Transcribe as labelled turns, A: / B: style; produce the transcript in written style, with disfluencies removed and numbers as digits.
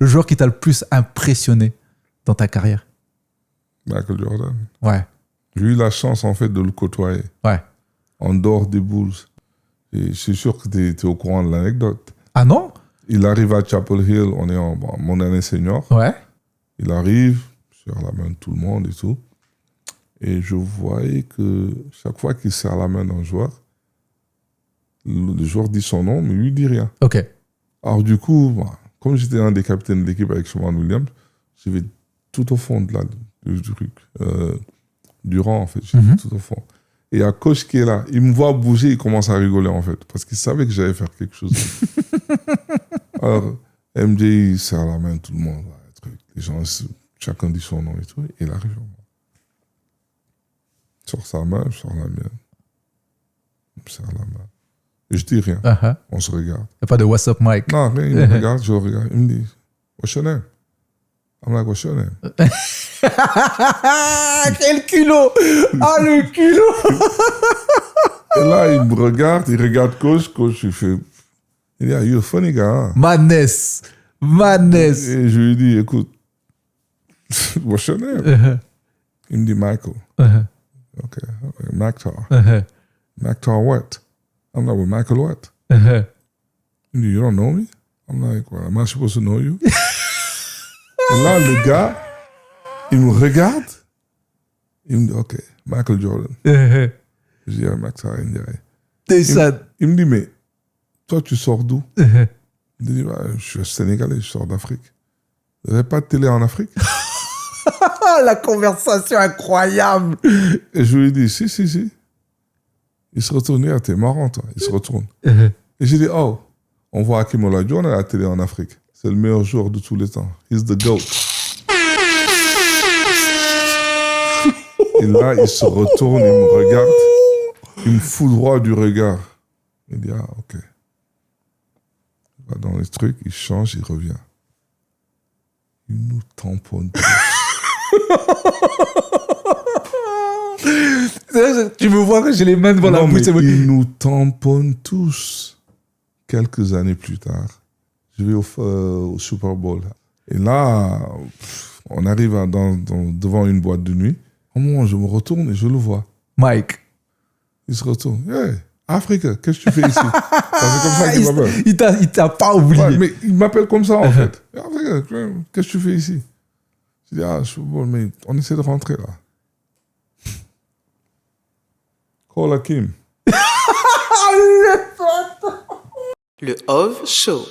A: le joueur qui t'a le plus impressionné dans ta carrière?
B: Michael Jordan.
A: Ouais.
B: J'ai eu la chance, en fait, de le côtoyer.
A: Ouais.
B: En dehors des Bulls. Et je suis sûr que tu es au courant de l'anecdote.
A: Ah non?
B: Il arrive à Chapel Hill, on est en mon année senior.
A: Ouais.
B: Il arrive, serre la main de tout le monde et tout. Et je voyais que chaque fois qu'il serre la main d'un joueur, le joueur dit son nom, mais lui dit rien.
A: Ok.
B: Alors du coup, comme j'étais un des capitaines de l'équipe avec Shawn Williams, je vais tout au fond du truc. Du rang, en fait. Je vais tout au fond. Et il y a coach qui est là. Il me voit bouger, il commence à rigoler, en fait. Parce qu'il savait que j'allais faire quelque chose. Alors, MJ, il serre la main de tout le monde. Les gens, chacun dit son nom et tout. Et il arrive. Il sort sa main, je sors la mienne. Il me serre la main. Et je dis rien. On se regarde.
A: Il n'y a pas de What's up, Mike?
B: Non, rien. Il me regarde, je le regarde. Il me dit, what's your name? I'm like, what's your name?
A: Quel culot! Ah, le culot!
B: Et là, il me regarde, il regarde coach, il fait... Il dit, you're a funny guy, hein?
A: Madness! Madness!
B: Et je lui dis, écoute, what's your name? Il me dit, Michael. Ok, Mactar. Mactar what? I'm like, well, Michael what? Il me dit, you don't know me? I'm like, well, am I supposed to know you? Et là, le gars, il me regarde, il me dit, ok, Michael Jordan. Je dis, Mactar Ndiaye. Il me dit, mais toi, tu sors d'où? Je dis, je suis sénégalais, je sors d'Afrique. Vous n'avez pas de télé en Afrique?
A: La conversation incroyable!
B: Et je lui dis, si. Il se retourne, ah, t'es marrant, toi. Il se retourne. Et j'ai dit, oh, on voit Hakeem Olajuwon à la télé en Afrique. C'est le meilleur joueur de tous les temps. He's the GOAT. Et là, il se retourne, il me regarde. Il me foudroie du regard. Il dit, ah, ok. Il va dans les trucs, il change, il revient. Il nous tamponne tous.
A: Tu me vois que j'ai les mains devant la bouche.
B: Il nous tamponne tous. Quelques années plus tard, je vais au Super Bowl. Et là, on arrive devant une boîte de nuit. Au moment où je me retourne et je le vois.
A: Mike.
B: Il se retourne. Hey, Africa, qu'est-ce que tu fais ici? C'est comme ça qu'il m'appelle.
A: Il t'a pas oublié.
B: Ouais, mais il m'appelle comme ça, en fait. Africa, qu'est-ce que tu fais ici? Je dis, ah, bon, mais on essaie de rentrer là. Call Hakeem.
C: Le Ov Show.